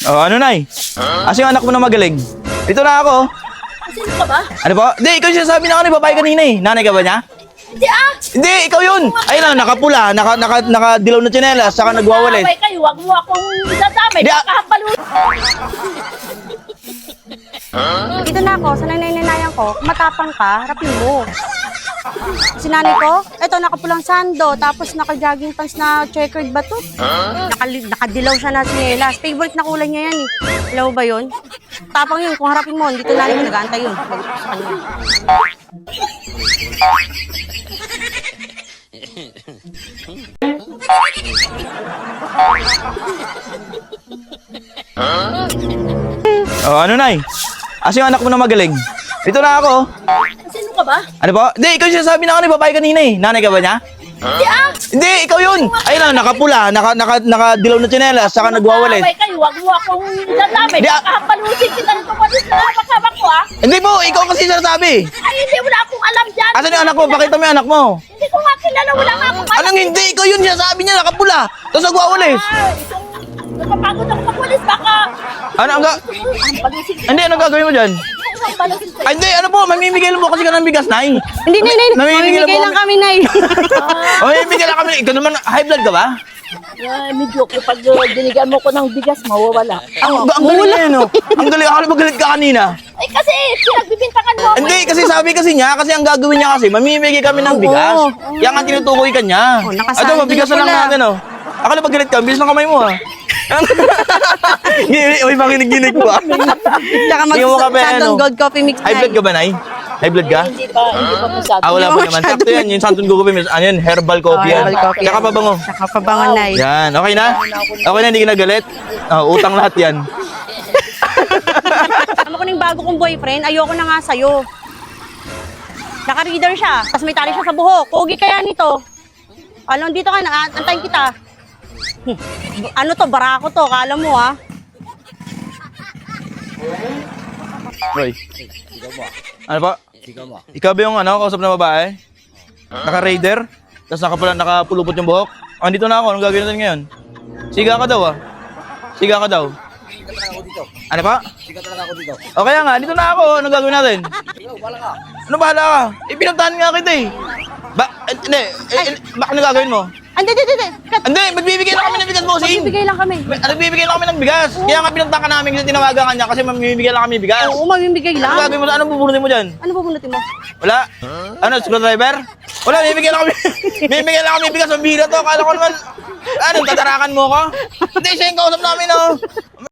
Oh, ano nay? Asa yung anak mo na magaling? Dito na ako. Sino ka ba? Ano po? Hindi, ikaw yung sinasabi na ako ni babae kanina eh. Nanay ka ba niya? Hindi ah! Hindi, ikaw yun. Ayun na, nakapula, nakadilaw na tsinelas, saka nagwawalis. Away kayo, wag mo akong dadamay. Di, ah. Nakahambal Dito na ako, sa nanay-nanayan ko, matapang ka, harapin mo. Si nanay ko, eto nakapulang sando, tapos naka-jogging pants na checkered ba to? Nakadilaw siya na sinelas. Favorite na kulay niya yan eh. Alam mo ba yun? Tapang yun, kung harapin mo, dito nanay mo nag-aantay yun. Mag-utos sa kanya. Oh, ano nay? Asa yung anak mo na magaling? Dito na ako. Sino ka ba? Ano po? Hindi, ikaw yung sinasabi na ako ni babae kanina eh. Nanay ka ba niya? Hindi ah! Hindi, ikaw yun. Ayun na, nakapula, nakadilaw na tsinelas, saka nagwawalis. Away kayo, wag mo akong dadamay. Di, ah. Nakahambal kita ng kapatid na makabak ko ah! Hindi po, ikaw kasi sinasabi. Ay, hindi mo na akong alam dyan. Asan yung anak mo? Pakita mo yung anak mo. Hindi ko nga kilala, wala nga akong alam. Anong hindi? Ikaw yun sinasabi niya, nakapula. Tapos nagwawalis. Ay, napapagod ako magwalis, baka... Ano ang Hampalisin kita. Hindi, anong gagawin mo dyan? Hampalisin sa'yo. Ay, hindi, ano po, mamimigay lang po kasi ka ng bigas, nay. Hindi, nay, Namimigay mamimigay lang kami, nay. Mamimigay lang kami. Ikaw naman, high blood ka ba? Ay, medyo kapag binigyan mo ko ng bigas, mawawala. Ang galing niya, no? Ang galing, akala ba galit ka kanina? Ay, kasi pinagbibintangan mo ako. Hindi, kasi sabi kasi niya, kasi ang gagawin niya kasi, mamimigay kami ng bigas. Yan ang tinutukoy ka niya. Oh, nakasando Ito, mabigas na na lang pala. natin, oh. Akala ba galit ka? Bilis ng kamay mo, ha? Uy, makinig-ginig po, ah. Tsaka Tingnan mo ka ba, mag-sandong ano? gold coffee mix, High blood ka ba, Nay? High blood ka? Hindi pa masyado. Ah, wala Hindi pa mo naman. masyado. Sakto yan, yung Santon Coffee, ano yan, herbal coffee yan. herbal coffee. Tsaka pabango. Tsaka pabangon, nay. Yan, okay na? Okay na, hindi ka na galit? Utang lahat yan. Alam ko ng bago kong boyfriend, ayoko na nga sa'yo. Naka-reader siya, tapos may tali siya sa buhok. Pogi kaya nito. Alam, dito ka na, antayin kita. Ano to, barako to, kala mo ah. Roy. Ano pa? Ikaw ba yung kausap na babae? Naka-raider? Tapos nakapulupot yung buhok? Andito na ako, anong gagawin natin ngayon? Siga ka daw ah. Siga ka daw. Ano pa? Sikat talaga ako dito. O kaya nga, dito na ako, anong gagawin natin? Ano bahala ka? Pinuntahan nga kita eh. Hindi, bakit ano gagawin mo? Hindi. Hindi, magbibigay lang kami ng bigas, bossing. Magbibigay lang kami. Nagbibigay lang kami ng bigas. Kaya nga pinuntahan ka namin kasi tinawagan ka niya kasi mamimigay lang kami ng bigas. Oo, magbibigay Ano lang. gagawin mo? Anong bubunutin mo dyan? Ano pupunutin mo? Wala? Ano, screwdriver? Wala, bibigyan lang kami. Bibigyan lang kami bigas. Mabira to. Kala ko naman, anong tatarakan mo ko? Hindi, siya yung kausap namin, oh.